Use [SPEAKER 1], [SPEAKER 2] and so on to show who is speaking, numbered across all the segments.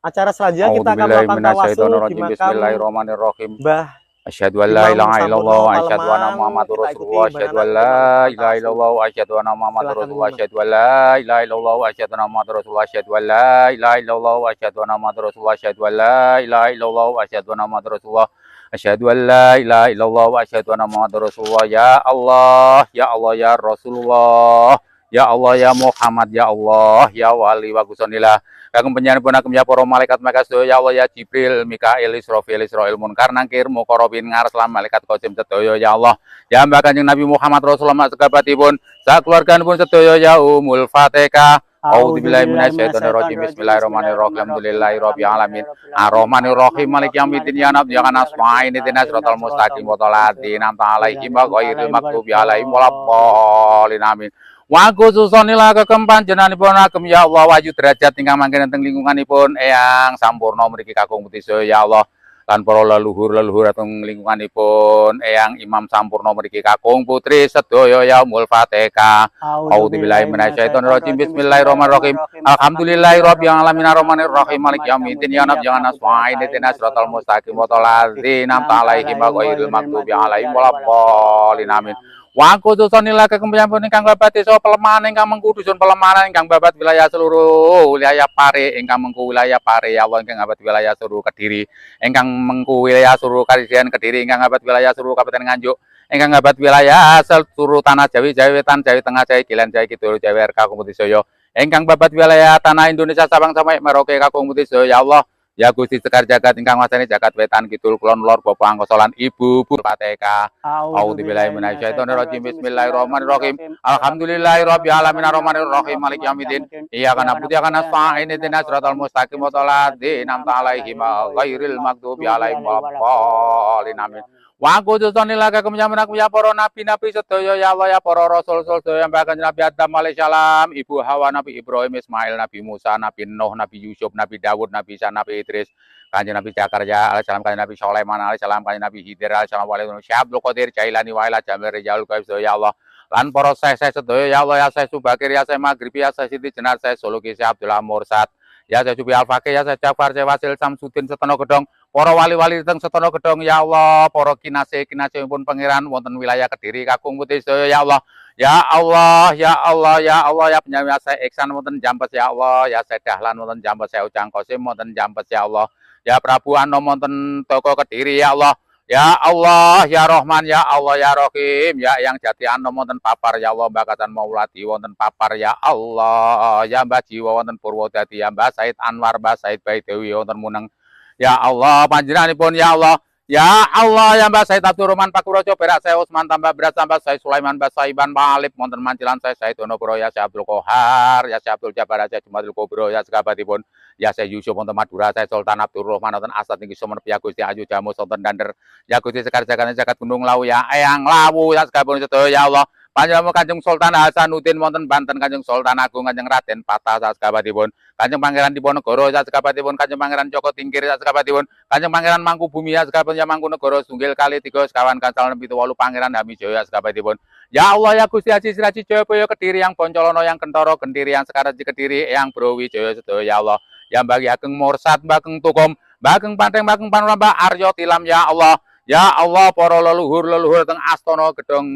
[SPEAKER 1] acara selanjutnya kita akan melakukan tawasul di makam
[SPEAKER 2] Bismillahirrahmanirrahim.
[SPEAKER 1] Mbah
[SPEAKER 2] Asyhadu an la ilaha illallah wa asyhadu anna
[SPEAKER 1] Palemang.
[SPEAKER 2] Muhammadur
[SPEAKER 1] Kita
[SPEAKER 2] Rasulullah.
[SPEAKER 1] ikuti
[SPEAKER 2] Asyhadu an
[SPEAKER 1] bagaimana
[SPEAKER 2] la
[SPEAKER 1] kita
[SPEAKER 2] ilaha
[SPEAKER 1] tawasul.
[SPEAKER 2] illallah wa asyhadu anna Muhammadur
[SPEAKER 1] Silakan,
[SPEAKER 2] Rasulullah.
[SPEAKER 1] teman-teman.
[SPEAKER 2] Asyhadu an la ilaha illallah wa asyhadu anna Muhammadur Rasulullah. Asyhadu an la ilaha illallah wa asyhadu anna Muhammadur Rasulullah. Asyhadu an la ilaha illallah wa asyhadu anna Muhammadur Rasulullah. Asyhadu an la ilaha illallah wa asyhadu anna Muhammadur Rasulullah. Ya Allah, ya Allah, ya Rasulullah. Ya Allah, ya Muhammad, ya Allah, ya wali wa gusanillah. Kagem penyanpun agem ya para malaikat sedaya, ya Allah, ya Jibril, Mikail, Israfil, Israil, Munkar, Nakir, Muqarrabin, Ngarslam, malaikat qasim sedaya, ya Allah. Ya Mbak Kanjeng Nabi Muhammad Rasulullah sekabatipun, sakeluarganipun sedaya, ya Umul Fatihah. A'udzubillahi minasyaitonir rajim. Bismillahirrahmanirrahim. Alhamdulillahirabbil alamin. Arrahmanirrahim. Maliki yaumiddin. Ya Nabi ya nasta'in ihdinas siratal mustaqim. Wa ta'alaihim alaihim wa ghairil maghdubi alaihim waladdallin. Amin. Wa khususanillah kagem panjenenganipun agem ya Allah waju derajat ingkang manggen teng lingkunganipun eyang sampurna mriki kakung putih ya Allah lan para leluhur teng lingkunganipun eyang Imam sampurna mriki kakung putri sedaya yaumul Fatihah. A'udzubillahi minasyaitonir rajim. Bismillahirrahmanirrahim. Alhamdulillahirabbil alamin arrahmanirrahim maliki yaumiddin ya Nabi ya nasta'in ihdinas siratal mustaqim wa ta'alaihim alaihim wa ghairil maghdubi alaihim waladdallin. Amin. Wa khususanillah kekembangan ingkang babat desa Pelemahan ingkang mengku dusun Pelemahan ingkang babat wilayah seluruh wilayah Pare ingkang mengku wilayah Pare ya Allah ingkang babat wilayah seluruh Kediri ingkang mengku wilayah seluruh Kabupaten Kediri ingkang babat wilayah seluruh Kabupaten Nganjuk ingkang babat wilayah seluruh tanah Jawi Wetan Jawi Tengah Jawi Kilen Jawi Kidul Jawi Kakung Putih Jaya ingkang babat wilayah tanah Indonesia Sabang sampai Merauke Kakung Putih Jaya ya Allah. Ya Gusti Sekar Jagat ingkang wasani jagat wetan kidul kulon lor Bapak Angkoso lan Ibu Fatihah. A'udzubillahi minasyaitonir rajim. Bismillahirrahmanirrahim. Alhamdulillahirabbil alamin arrahmanirrahim maliki yaumiddin. Iyyaka na'budu wa iyyaka nasta'in ihdinas siratal mustaqim wa an'amta 'alaihim ghairil maghdubi 'alaihim waladdallin. Amin. Wa khususanillah kagem ya para nabi-nabi sedaya ya Allah ya para rasul sedaya Mbah Nabi Adam alaihissalam, Ibu Hawa, Nabi Ibrahim, Ismail, Nabi Musa, Nabi Nuh, Nabi Yusuf, Nabi Dawud, Nabi Isa, Nabi Idris, Kanjeng Nabi Zakaria alaihissalam, Kanjeng Nabi Sulaiman alaihissalam, Kanjeng Nabi Khidir alaihissalam, Syekh Qadir Jailani wa ila jamil rijalul qaib ya Allah. Lan para saya sedaya ya Allah ya saya Subakir ya saya Maghribi ya saya Siti Jenar saya Suluki saya Abdullah Mursad ya saya Subi Al-Fakih ya saya Jafar saya Wasil Samsudin Setono Gedong. Para wali-wali teng Setono Gedong ya Allah, para kinasih-kinasihipun pangeran wonten wilayah Kediri Kakung Putih sedaya ya Allah. Ya Allah, ya Allah, ya Allah, ya penyawi saya Iksan wonten Jambes ya Allah, ya saya Dahlan wonten Jambes ya Ujang Qasim wonten Jambes ya Allah. Ya Prabu Anom wonten Toko Kediri ya Allah. Ya Allah, ya Rahman, ya Allah, ya Rahim, ya yang Jati Anom wonten Papar ya Allah, Mbah Katan Mauladi wonten Papar ya Allah. Ya Mbah Jiwa wonten Purwodadi, ya Mbah Said Anwar, Mbah Said Baidewi wonten Muneng. Ya Allah, panjenenganipun ya Allah. Ya Allah, ya Mbak Said Abdurrahman Pakurojo, Perak saya Usman tambah berat tambah saya Sulaiman Mbak Saiban Palip, monten Mancilan saya Donogoro, ya saya Abdul Kohar, ya saya Abdul Jabar, ya saya Jumatul Kubro, ya sekabatipun, ya saya Yusuf monten Madura, saya Sultan Abdurrahman monten Asad niki sumen ya Gusti Ayu Jamu sonten Dander, ya Gusti Sekar Jagat Gunung Lawu, ya Eyang Lawu, ya sekabatipun sedaya ya Allah. Panjenengan Kanjeng Sultan Hasanuddin wonten Banten, Kanjeng Sultan Agung Kanjeng Raden Patah sekabatipun, Kanjeng Pangeran Diponegoro sekabatipun, Kanjeng Pangeran Joko Tingkir sekabatipun, Kanjeng Pangeran Mangkubumi sekabatipun, ya Mangkunegoro Sunggil Kali 3 sekawan Kansal 78 Pangeran Hamijaya sekabatipun. Ya Allah ya Gusti Haji Siraji Jayapaya Kediri yang Poncolono yang Kentoro Gendiri yang Sekaraji Kediri yang Brawijaya sedaya ya Allah. Ya Mbah Ageng Mursad, Mbah Ageng Tukum, Mbah Ageng Panteng, Mbah Ageng Panorama Aryo Tilam ya Allah. Ya Allah, para leluhur teng Astana Gedong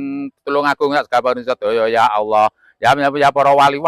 [SPEAKER 2] Tulungagung sekabatipun sedaya ya Allah. Ya para wali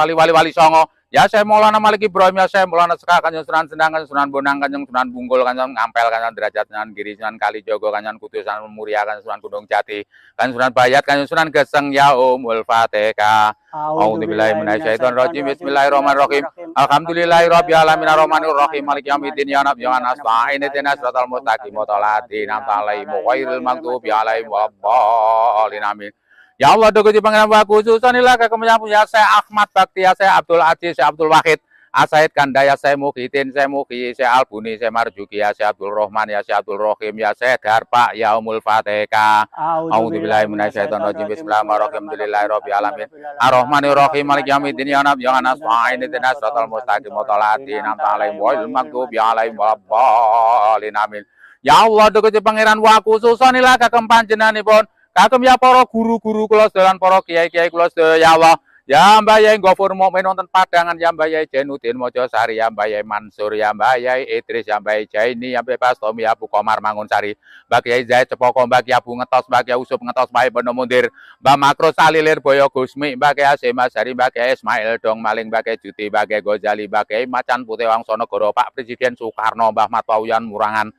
[SPEAKER 2] songo. Ya saya Maulana Malik Ibrahim, ya saya Maulana Sekar Kanjeng Sunan Sendang, Kanjeng Sunan Bonang, Kanjeng Sunan Bunggul, Kanjeng Ngampel, Kanjeng Derajat, Kanjeng Giri, Kanjeng Kalijogo, Kanjeng Kudus, Kanjeng Muria, Kanjeng Sunan Gunung Jati, Kanjeng Sunan Bayat, Kanjeng Sunan Geseng, ya Umul Fatihah. A'udzubillahi minasyaitonir rajim. Bismillahirrahmanirrahim. Alhamdulillahirabbil alamin arrahmanirrahim maliki yaumiddin ya Nabi ya nasta'in ihdinas siratal mustaqim wa ta'alaihim ghairil maghdubi 'alaihim waladdallin. Amin. Ya Allah, dogo di pangeran wa khususanilah kekemuliaan ya saya Ahmad Bakti, ya saya Abdul Aziz, saya Abdul Wahid, Asaid Kanda, ya saya Mukhidin, saya Mukhi, saya Albuni, saya Marjuki, ya saya Abdul Rahman, ya saya Abdul Rahim, ya saya Darpa, ya Umul Fatihah. A'udzubillahi minasyaitonir rajim. Bismillahirrahmanirrahim. Alhamdulillahirabbil alamin. Arrahmanirrahim maliki yaumiddin ya Nabi ya nasta'in ihdinas siratal mustaqim wa an'amta 'alaihim ghairil maghdubi 'alaihim waladdallin. Amin. Ya Allah, dogo di pangeran wa khususanilah kagem panjenenganipun kagem ya para guru-guru kula sedaya, para kiai-kiai kula sedaya ya Allah. Ya Mbak Yai Gofur Mukmin wonten Padangan, ya Mbak Yai Jenudin Mojosari, ya Mbak Yai Mansur, ya Mbak Yai Idris, ya Mbak Yai Jaini, ya Mbak Pastomi, ya Bu Komar Mangunsari, Mbak Yai Zaid Cepoko, Mbak Yai Abu Ngetos, Mbak Yai Usup Ngetos, Mbak Yai Bono Mundir, Mbak Makro Salilir Boyo Gusmi, Mbak Yai Asema Sari, Mbak Yai Ismail Dong Maling, Mbak Yai Juti, Mbak Yai Gozali, Mbak Yai Macan Putih Wangsono Goro, Pak Presiden Soekarno, Mbah Matwauyan Murangan,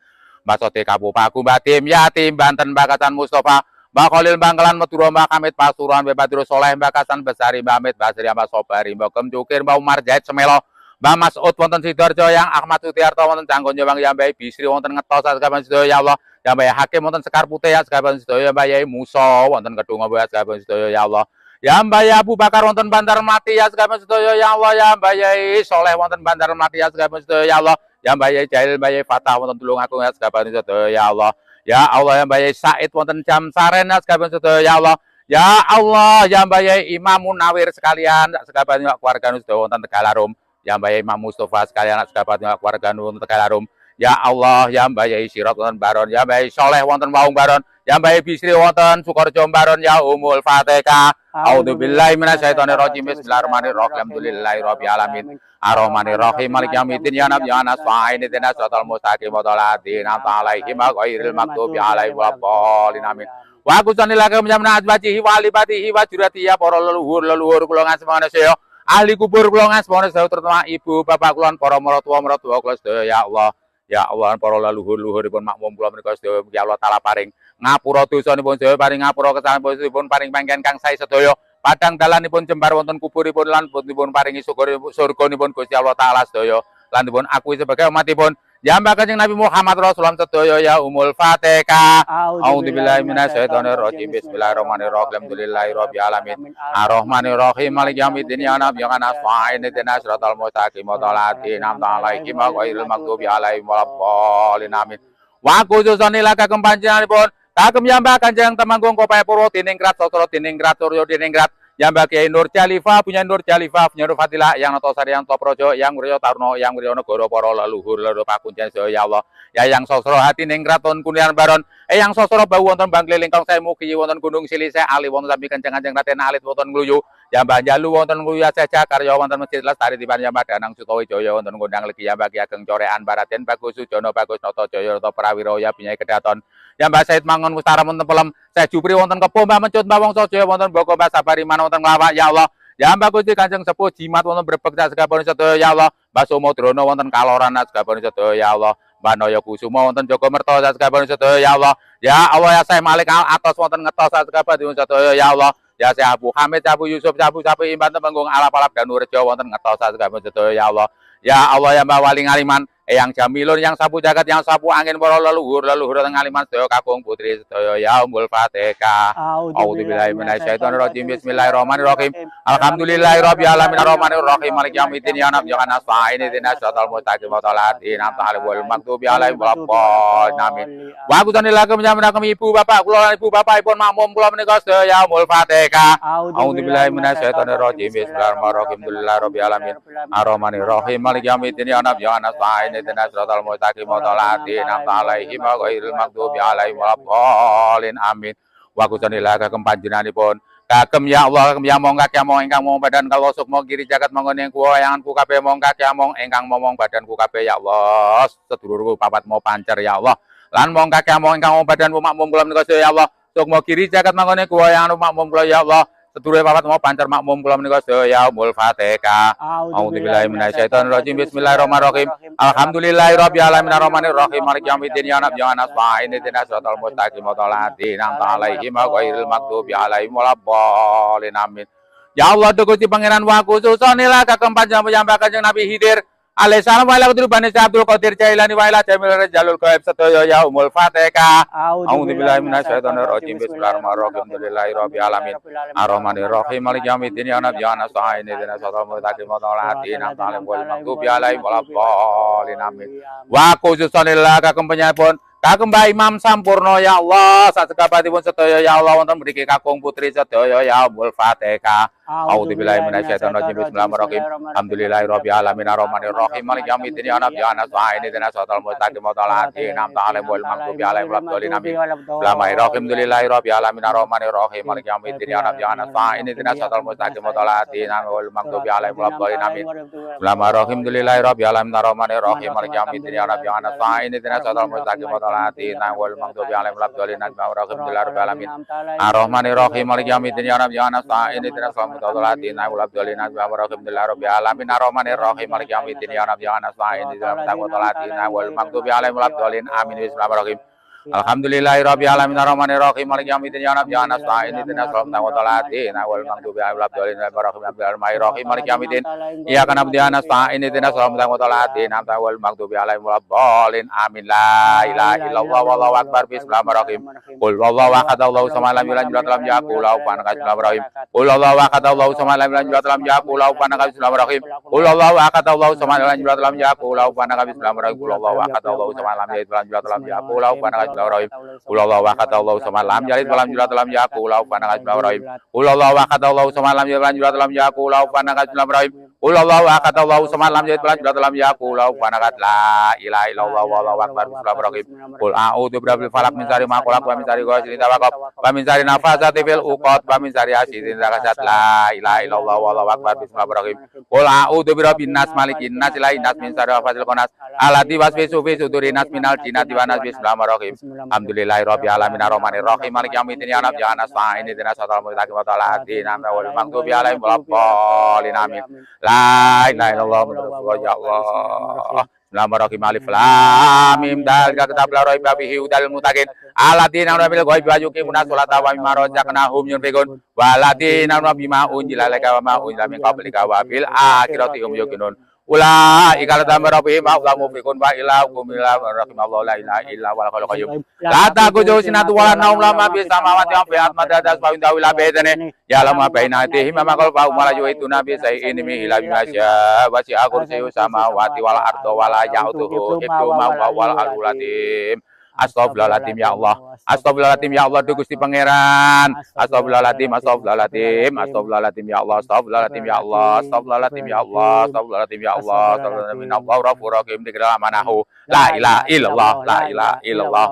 [SPEAKER 2] Mbak Sote Kabupaku, Mbak Tim Yatim Banten, Mbak Kacan Mustafa, Mbak Khalil Bangkalan Meturo, Mbak Kamit Pasuruan, Mbak Badrus Soleh, Mbak Kasan Besari, Mbak Amit Basri, Mbak Sobari, Mbak Kem Cukir, Mbak Umar Jahit Semelo, Mbak Mas'ud wonten Sidoarjo, yang Ahmad Sutiarto wonten Canggon Jombang, ya Mbak Bisri wonten Ngetos Asgaban Sidoyo, ya Allah, ya Mbak Hakim wonten Sekar Putih Asgaban Sidoyo, Mbak Yai Muso wonten Kedung Mbak Asgaban Sidoyo, ya Allah, ya Mbak Yai Abu Bakar wonten Bandar Mati Asgaban Sidoyo, ya Allah, ya Mbak Yai Soleh wonten Bandar Mati Asgaban Sidoyo, ya Allah, ya Mbak Yai Jail, Mbak Yai Fatah wonten Tulungagung Asgaban Sidoyo, ya Allah. Ya Allah, ya Mbak Yai Said wonten Jam Saren sekaban sedaya, ya Allah. Ya Allah, ya Mbak Yai Imam Munawir sekalian sekaban keluarga sedaya wonten Tegalarum. Ya Mbak Yai Imam Mustafa sekalian sekaban keluarga wonten Tegalarum. Ya Allah, ya Mbak Yai Sirot wonten Baron, ya Mbak Yai Soleh wonten Waung Baron, ya Mbak Yai Bisri wonten Sukorejo Baron, ya Umul Fatihah. A'udzubillahi minasyaitonirrajim. Bismillahirrahmanirrahim. Alhamdulillahirabbil alamin. Ar-Rahmanir-Rahim. Maliki yaumiddin. Ya Nabi ya Nasfa'in ihdinas siratal mustaqim. Shiratal alaihim ghairil maghdubi alaihim waladdallin. Amin. Wa kusanilaka menjamna azwajihi wa alibatihi wa juratihi, ya para leluhur kula ngasmana saya. Ahli kubur kula ngasmana saya, terutama ibu bapak kula, para maratuwa kula sedaya, ya Allah. Ya Allah, para leluhur-leluhuripun makmum kula menika sedaya, ya Allah taala paring ngapura dosanipun sedaya, paring ngapura kesalahanipun, paring panggen kang sae sedaya. Padang dalanipun jembar wonten kuburipun lan pun paringi surganipun Gusti Allah taala sedaya. Lan dipun akui sebagai umatipun jambak Kanjeng Nabi Muhammad Rasulullah sedaya, ya Umul Fatihah. A'udzubillahi minasyaitonirrajim. Bismillahirrahmanirrahim. Alhamdulillahirabbil alamin. Ar-Rahmanir-Rahim. Maliki yaumiddin. Ya Nabi ya Nasfa'in ihdinas siratal mustaqim. Shiratal ladzina an'amta 'alaihim ghairil maghdubi 'alaihim waladdallin. Amin. Wa khususane kagem panjenenganipun kagem yambak Kanjeng Temanggung Kopaya Purwo Diningrat Sosro Diningrat Suryo Diningrat, yambak Kiai Nur Jalifah punya Nur Jalifah punya Nur Fadilah, yang Notosari, yang Toprojo, yang Wiryo Tarno, yang Wiryo Negoro, para leluhur pakuncen sedaya, ya Allah. Ya yang Sosro Hati Ningrat wonten Kunian Baron, yang Sosro Bau wonten Bangkli Lingkong Saya Mugi wonten Gunung Silise Ali wonten Sami Kanjeng Raden Alit wonten Ngluyu, yambak Jalu wonten Ngluyu Saja Karya wonten Masjid Lestari Tiban, yambak Danang Sutawijaya wonten Gondang Legi, yambak Ageng Corean Baraden Bagus Sujono Bagus Noto Jaya Noto Prawiro, ya Binyai Kedaton, ya Mbak Said Mangun Mustara wonten Pelem, saya Jupri wonten Kepo, Mbak Mencut Mbak Wongso Jaya wonten Boko, Mbak Sabariman wonten Nglawak, ya Allah. Ya Mbak Gusti Kanjeng Sepuh Jimat wonten Brebeg sagabane sedaya, ya Allah. Mbak Sumodrono wonten Kaloran sagabane sedaya, ya Allah. Mbak Noyo Kusuma wonten Jogomerto sagabane sedaya, ya Allah. Ya Allah, ya saya Malik Atos wonten Ngetos sagabane sedaya, ya Allah. Ya saya Abu Hamid, Abu Yusuf, Abu Sapi Imban Temenggung Alap-alap dan Nurjo wonten Ngetos sagabane sedaya, ya Allah. Ya Allah, ya Mbak Wali Ngaliman, yang Jamilun, yang Sapu Jagat, yang Sapu Angin, para leluhur teng Ngaliman sedaya kakung putri sedaya, ya Umul Fatihah. A'udzubillahi minasyaitonirrajim. Bismillahirrahmanirrahim. Alhamdulillahirabbil alamin. Arrahmanirrahim. Maliki yaumiddin. Ya Nabi ya Nasfa'in ihdinas siratal mustaqim. Shiratal ladzina an'amta 'alaihim ghairil maghdubi 'alaihim waladdallin. Amin. Wa kusanilaka menjamna ibu bapak kula, ibu bapakipun makmum kula menika sedaya, ya Umul Fatihah. A'udzubillahi minasyaitonirrajim. Bismillahirrahmanirrahim. Alhamdulillahirabbil alamin. Arrahmanirrahim. Maliki yaumiddin. Ya Nabi ya Nasfa'in ihdinas siratal mustaqim. Shiratal ladzina an'amta 'alaihim ghairil maghdubi 'alaihim waladdallin. Amin. Wa kusanilaka kagem panjenenganipun kagem ya Allah, kagem ya mong kakya mong ingkang mong badan kalau sukmo giri jagat monggo ning kuwayanganku kabeh mong kakya mong ingkang momong badanku kabeh, ya Allah. Sedulurku papat mau pancer, ya Allah. Lan mong kakya mong ingkang mong badanku makmum kula menika sedaya, ya Allah. Sukmo giri jagat monggo ning kuwayanganku makmum kula, ya Allah. Sedulure papat mau pancer makmum kula menika sedaya, ya Umul Fatihah. A'udzubillahi minasyaitonirrajim. Bismillahirrahmanirrahim. Alhamdulillahirabbil alamin. Arrahmanirrahim. Maliki yaumiddin. Ya Nabi ya Nasfa'in ihdinas siratal mustaqim. Shiratal ladzina an'amta 'alaihim ghairil maghdubi 'alaihim waladdallin. Amin. Ya Allah, Gusti Pangeran wa khususane kagem panjenengan Kanjeng Nabi Khidir alaihissalam wa ala Bani Abdul Qadir Jailani wa ila Jamil Jalul Ghaib sedaya, ya Umul Fatihah. A'udzubillahi minasyaitonirrajim. Bismillahirrahmanirrahim. Alhamdulillahirabbil alamin. Arrahmanirrahim. Maliki yaumiddin. Ya Nabi ya Nasfa'in ihdinas siratal mustaqim. Shiratal ladzina an'amta 'alaihim ghairil maghdubi 'alaihim waladdallin. Amin. Wa khususane kagem panjenengan kagem Mbah Imam sampurna ya Allah sasekabehipun sedaya ya Allah wonten mriki kakung putri sedaya ya Ummul Fatihah. A'udzubillahi minasyaitonir rajim. Bismillahirrahmanirrahim. Alhamdulillahirabbil alamin arrahmanir rahim maliki yaumiddin iyyaka na'budu wa iyyaka nasta'in ihdinas siratal mustaqim siratal ladzina an'amta 'alaihim ghairil maghdubi alaihim waladdallin amin. Bismillahirrahmanirrahim. Alhamdulillahirabbil alamin arrahmanir rahim maliki yaumiddin iyyaka na'budu wa iyyaka nasta'in ihdinas siratal mustaqim siratal ladzina an'amta 'alaihim ghairil maghdubi alaihim waladdallin amin. Bismillahirrahmanirrahim. Alhamdulillahirabbil alamin arrahmanir rahim maliki yaumiddin iyyaka na'budu wa iyyaka nasta'in ihdinas siratal mustaqim siratal ladzina an'amta 'alaihim ghairil maghdubi alaihim waladdallin amin. Alhamdulillahirabbil alamin arrahmanir rahim maliki yaumiddin iyyaka na'budu wa iyyaka nasta'in ihdinas siratal mustaqim siratal ladzina Alhamdulillahirabbil alamin arrahmanir rahim maliki yaumiddin iyyaka na'budu wa iyyaka nasta'in ihdinas siratal mustaqim wal maghdubi 'alaihim waladdallin amin. Bismillahirrahmanirrahim. Alhamdulillahirabbil alamin arrahmanir rahim maliki yaumiddin iyyaka na'budu wa iyyaka nasta'in ihdinas siratal mustaqim wal maghdubi 'alaihim waladdallin amin. Maliki yaumiddin iyyaka na'budu wa iyyaka nasta'in ihdinas siratal mustaqim wal maghdubi 'alaihim waladdallin amin. La ilaha illallah wallahu akbar. Bismillahirrahmanirrahim. Qul huwallahu ahad Allahu samad lam yalid walam yulad walam yakul lahu kufuwan ahad. Bismillahirrahmanirrahim. Qul huwallahu ahad Allahu samad lam yalid walam yakul lahu kufuwan ahad. Bismillahirrahmanirrahim. Qul huwallahu ahad Allahu samad lam yalid walam yakul lahu kufuwan ahad. Bismillahirrahmanirrahim. Qul huwallahu ahad Allahu samad lam yalid walam yakul lahu kufuwan ahad. Bismillahirrahmanirrahim. Qul huwallahu ahad Allahu samad lam yalid walam yulad walam yakul lahu kufuwan ahad. Bismillahirrahmanirrahim. Qul huwallahu ahad Allahu samad lam yalid walam yulad walam yakul lahu kufuwan ahad. Bismillahirrahim. Qul huwallahu ahad Allahu samad lam yalid walam yulad walam yakul lahu kufuwan ahad. La ilaha illallah wallahu akbar. Bismillahirrahmanirrahim. Qul a'udzu birabbil falaq min syarri ma khalaq wa min syarri ghasiqin idza waqab wa min syarri nafasati fil 'uqad wa min syarri hasidin idza hasad. La ilaha illallah wallahu akbar. Bismillahirrahmanirrahim. Qul a'udzu birabbin nas malikin nas ilahin nas min syarri wafasil qanas alati wasfisu fi sudurin nas minal jinnati wan nas. Bismillahirrahmanirrahim. Alhamdulillahirabbil alamin arrahmanir rahim maliki yaumiddin iyyaka na'budu wa iyyaka nasta'in ihdinas siratal mustaqim siratal ladzina an'amta 'alaihim ghairil maghdubi alaihim waladdallin amin. La ilaha illallah muhammadur rasulullah ya Allah. Bismillahirrahmanirrahim. Alif lam mim dzalika kitabul la raiba fihi hudal muttaqin alladzina yu'minuna bil ghaibi wa yuqimuna sholata wa mimma razaqnahum yunfiqun walladzina yu'minuna bima unzila ilaika wa ma unzila min qablika wa bil akhirati hum yuqinun. Ulaika ladam rabbihim a'lamu bikum wa ilahukum rahimallahu la ilaha illa huwal hayyul qayyum. La ta'khudhuhu sinatun wa la nawm lahu ma fis samawati wa fil ardi madada asma'u ila baitani ya lam baina aitihim ma qalbu wa la yu'ituna bi shay'in min ilmi ma syaa wa si'a kursiyyu samawati wal ardi wa la ya'uduhu hifdhuhuma wa wal aliyul azim. Astagfirullahaladzim ya Allah. Astagfirullahaladzim ya Allah duh Gusti Pangeran. Astagfirullahaladzim, astagfirullahaladzim, astagfirullahaladzim ya Allah, astagfirullahaladzim ya Allah, astagfirullahaladzim ya Allah, astagfirullahaladzim ya Allah, astagfirullahaladzim ya Allah, Ghafurur Rahim dikira manahu. La ilaha illallah, la ilaha illallah,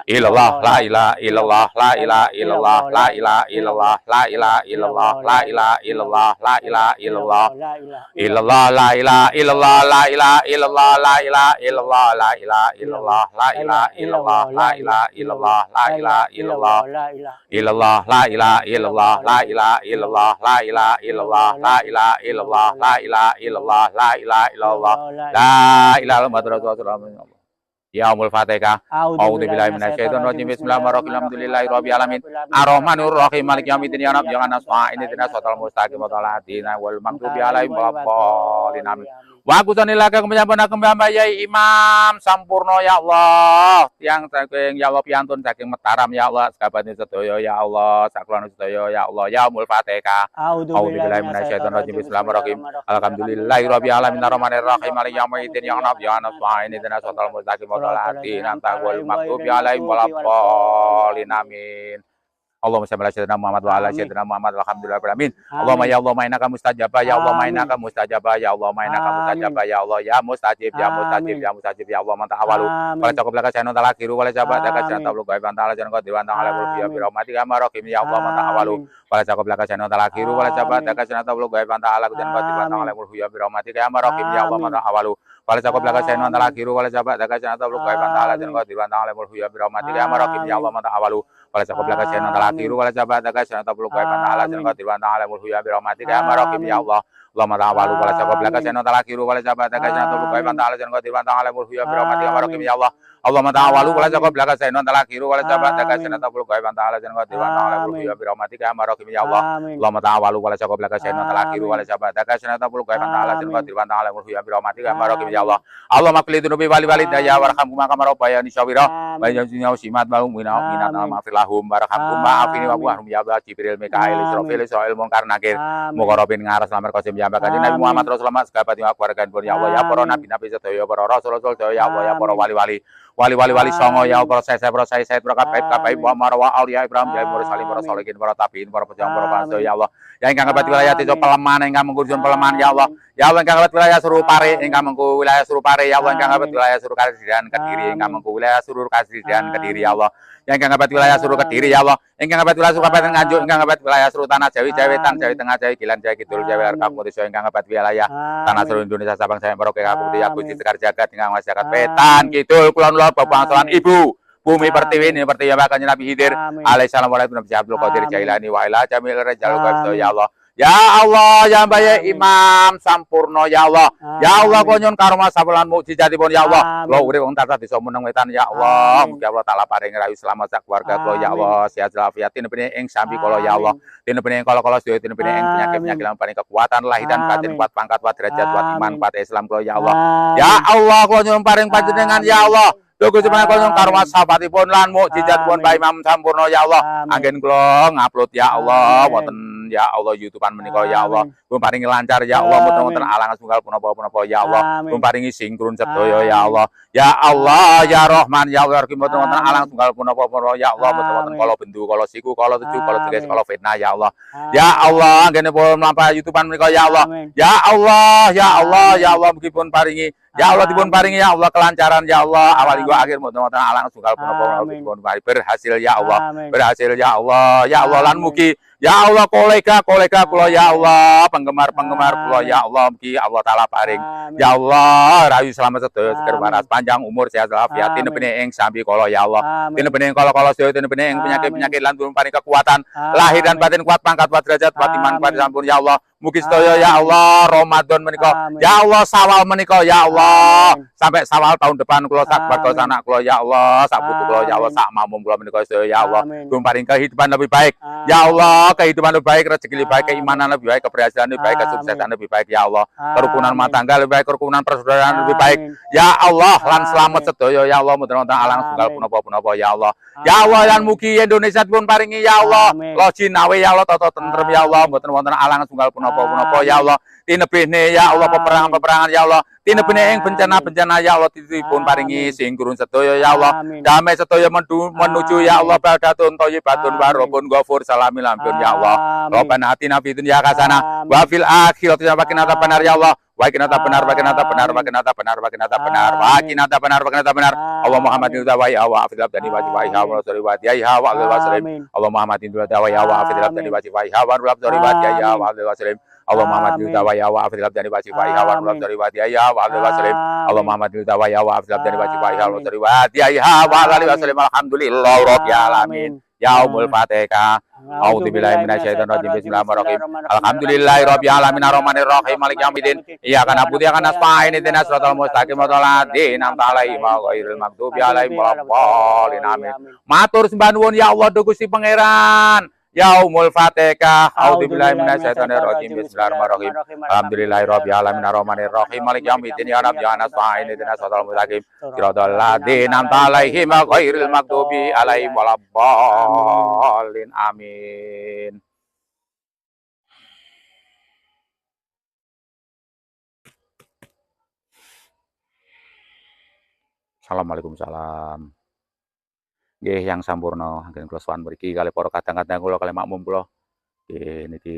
[SPEAKER 2] illallah, la ilaha illallah, la ilaha illallah, la ilaha illallah, la ilaha illallah, la ilaha illallah, la ilaha illallah, illallah, la ilaha illallah, la ilaha illallah, la ilaha illallah, la ilaha illallah, la ilaha illallah, la ilaha illallah, la ilaha illallah, illallah, la ilaha illallah, la ilaha illallah, la ilaha illallah, la ilaha illallah, la ilaha illallah, la ilaha illallah, la ilaha illallah. Ya Ummul Fatihah. A'udzubillahi minasyaitonir rajim. Bismillahirrahmanirrahim. Alhamdulillahirabbil alamin. Arrahmanir rahim. Maliki yaumiddin iyyaka na'budu wa iyyaka nasta'in ihdinas siratal mustaqim siratal ladzina wal maghdubi 'alaihim waladdallin amin. Wa kusanilaka kemenyampuna kembali ya Imam sampurno ya Allah. Tiang saking ya Allah piantun saking Mataram ya Allah. Sakabehane sedaya ya Allah. Saklana sedaya ya Allah. Ya Ummul Fatihah. A'udzubillahi minasyaitonir rajim. Bismillahirrahmanirrahim. Alhamdulillahirabbil alamin arrahmanir rahim. Maliki yaumiddin iyyaka na'budu wa iyyaka nasta'in ihdinas siratal mustaqim siratal ladzina wal maghdubi 'alaihim waladdallin amin. Allahumma shalli ala sayyidina Muhammad wa ala sayyidina Muhammad walhamdulillahirabbil alamin. Allahumma ya Allah mainaka mustajabah ya Allah mainaka mustajabah ya Allah mainaka mustajabah ya Allah ya mustajib ya mustajib ya mustajib ya Allah manta awalu wala cukup laka sayna talakhiru wala jabat daka sayna tablu gaib antala jangan kau diwan ta'ala ya bi rahmatika marohim ya Allah manta awalu wala cukup laka sayna talakhiru wala jabat daka sayna tablu gaib antala jangan kau diwan ta'ala ya bi rahmatika marohim ya Allah manta awalu wala cukup laka sayna talakhiru wala jabat daka sayna tablu gaib antala jangan kau diwan ta'ala ya bi rahmatika marohim ya Allah manta awalu wala cukup laka sayna talakhiru wala jabat daka sayna tablu gaib antala jangan kau diwan ta'ala ya bi rahmatika marohim ya Allah Allahumma ta'awalu wala cukup laka sayna talakhiru wala jabat daka sayna tablu gaib antala jangan kau diwan ta'ala ya bi rahmatika marohim ya Allah Allahumma ta'awalu wala cukup laka sayna talakhiru wala jabat daka sayna tablu gaib antala jangan kau diwan ta'ala ya bi rahmatika marohim ya Allah Allahumma ta'awalu wala cukup laka sayna talakhiru wala jabat daka sayna tablu gaib antala jangan kau diwan ta'ala ya bi rahmatika marohim ya Allah Allahumma qli dunubi wali walidayya warhamhuma kama rabbayani shaghira wa yajzina usimat malum minat ma'filahum warhamhum ma'afini wa buahum ya Allah Jibril Mikail Israfil Israil Munkar Nakir mukarrabin ngaras lamar qasim ya Kanjeng Nabi Muhammad Rasulullah sakabehane keluarga pun ya Allah ya para nabi-nabi sedaya para rasul-rasul sedaya ya Allah ya para wali-wali wali songo ya Allah proses para kabeh marwa aulia Ibrahim ya mursalin para sholihin para tabiin para pejuang para panso ya Allah ya ingkang ngebat wilayah desa Pelemahan ingkang mengurus Pelemahan ya Allah ingkang ngebat wilayah Suruh Pare ingkang mengku wilayah Suruh Pare ya Allah ingkang ngebat wilayah Suruh Kasridan Kediri ingkang mengku wilayah Suruh Kasridan Kediri ya Allah ingkang ngebat wilayah Suruh Kediri ya Allah ingkang ngebat wilayah Suruh Kabupaten Nganjuk ingkang ngebat wilayah Suruh Tanah Jawi Jawi Wetan Jawi Tengah Jawi Kilan Jawi Kidul Jawi Arka Mutisya ingkang ngebat wilayah Tanah Seluruh Indonesia Sabang Sampai Merauke Kabupaten Yakuti Tegar Jagat ingkang masyarakat Wetan Kidul Kulon Lor Bangsalan Ibu Bumi Pertiwi ini pertiwi bakal Nabi Khidir alaihissalam warahmatullahi Abdul Qadir Jailani wa ila jamil rajal ya Allah ya Allah ya Mbaya Imam Sampurno ya Allah ya Allah konyon karma sabulan mukjizatipun ya Allah lo urip wong tansah desa Meneng Wetan ya Allah mugi Allah taala paring rayu selamat sak keluarga kula ya Allah sehat walafiat tinebene ing sambi kula ya Allah tinebene ing kala-kala sedaya tinebene ing penyakit-penyakit lan paring kekuatan lahir dan batin kuat pangkat kuat derajat kuat iman kuat Islam kula ya Allah ya Allah konyon paring panjenengan ya Allah Dugu sebenarnya kalau karma sahabatipun lan mukjizatipun Pak Imam Sampurno ya Allah anggen kula ngupload ya Allah wonten ya Allah YouTubean menika ya Allah pun paringi lancar ya Allah muter-muter alangan tunggal punapa-punapa ya Allah pun paringi sinkron sedaya ya Allah ya Rahman ya Allah muter-muter alangan tunggal punapa-punapa ya Allah muter-muter kala bendu kala siku kala tuju kala teges kala fitnah ya Allah anggene pun mlampahi YouTubean menika ya Allah ya Allah meskipun paringi ya Allah dipun paringi ya Allah kelancaran ya Allah awal hingga akhir muter-muter alangan tunggal punapa dipun berhasil ya Allah ya Allah lan mugi ya Allah kolega kula ya Allah penggemar kula ya Allah mugi Allah taala paring ya Allah rayu selamat sedaya seger waras panjang umur sehat walafiat tinebene ing sambi kala ya Allah tinebene ing kala-kala sedaya tinebene ing penyakit-penyakit lan dipun paring kekuatan lahir dan batin kuat pangkat kuat derajat kuat iman kuat sampun ya Allah mugi sedaya ya Allah Ramadan menika ya Allah Sawal menika ya Allah sampai Sawal tahun depan kula sak keluarga anak kula ya Allah sak putu kula ya Allah sak mamum kula menika sedaya ya Allah dipun paring kehidupan lebih baik ya Allah kehidupan lebih baik rezeki lebih baik keimanan lebih baik keberhasilan lebih baik kesuksesan lebih baik ya Allah kerukunan rumah tangga lebih baik kerukunan persaudaraan lebih baik ya Allah lan selamat sedaya ya Allah mudah-mudahan alang tunggal punapa-punapa ya Allah lan mugi Indonesia dipun paringi ya Allah lo jinawe ya Allah tata tentrem ya Allah mboten wonten alang tunggal punapa-punapa ya Allah tinebene ya Allah peperangan ya Allah tinebene ing bencana-bencana ya Allah dipun paringi singkurun sedaya ya Allah damai sedaya menuju ya Allah badatun thayyibatun warabun ghafur salami lampun ya Allah Rabbana atina fid dunya hasanah wa fil akhirati hasanah ya Allah wa qina benar Allah Muhammadin wa ya wa afdal abdani wa ya wa sallallahu ya wa sallam Allah Muhammadin wa ya wa afdal abdani wa ya wa sallallahu ya wa sallam Allah Muhammadin wa ya wa afdal abdani wa ya wa sallallahu ya wa sallam Allah Muhammadin wa ya wa afdal abdani wa ya wa sallallahu ya wa sallam alhamdulillah rabbil alamin Yaumul Fatihah. A'udzubillahi minasyaitonir rajim. Bismillahirrahmanirrahim. Alhamdulillahirabbil alamin arrahmanir rahim maliki yaumiddin. Iyyaka na'budu wa iyyaka nasta'in ihdinas siratal mustaqim siratal ladzina an'amta 'alaihim ghairil maghdubi 'alaihim waladdallin. Amin. Matur sembah nuwun ya Allah Gusti Pangeran. Yaumul Fatihah. A'udzubillahi minasyaitonir rajim. Bismillahirrahmanirrahim. Alhamdulillahirabbil alamin arrahmanir rahim maliki yaumiddin. Iyyaka na'budu wa iyyaka nasta'in ihdinas siratal mustaqim siratal ladzina an'amta 'alaihim ghairil maghdubi 'alaihim waladdallin. Amin. Assalamualaikum salam. Nggih yang sampurna anggen kula sowan mriki kalih para kadang-kadang kula kalih makmum kula. Nggih niki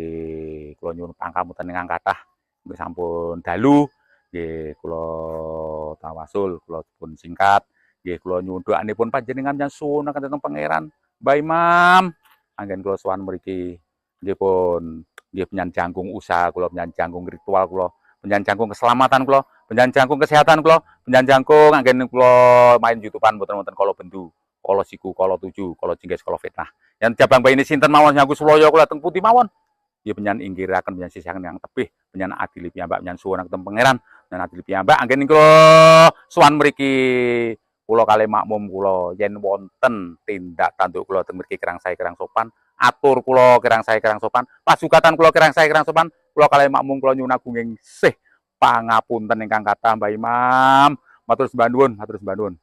[SPEAKER 2] kula nyuwun pangkamutan ingkang kathah nggih sampun dalu. Nggih kula tawasul kula pun singkat. Nggih kula nyuwun doanipun panjenengan yang suwun dhateng pangeran Mbah Imam. Anggen kula sowan mriki nggih pun nggih penyanjangkung usaha kula, penyanjangkung ritual kula, penyanjangkung keselamatan kula, penyanjangkung kesehatan kula, penyanjangkung anggen kula main YouTubean mboten-mboten kala bendu. Kala siku, kala tuju, kala jengges, kala fitnah. Yang jabang bayi ini sinten mawon nyangku Suloyo kula teng putih mawon. Nggih penyan inggiraken penyan sisihaken yang tebih, penyan adili piyambak penyan suwun ketemu pangeran, penyan adili piyambak anggen kula suwan mriki kula kalih makmum kula yen wonten tindak tanduk kula teng mriki kirang sae kirang sopan, atur kula kirang sae kirang sopan, pasugatan kula kirang sae kirang sopan, kula kalih makmum kula nyuwun agung ing sih pangapunten ingkang kathah Mbah Imam. Matur sembah nuwun, matur sembah nuwun.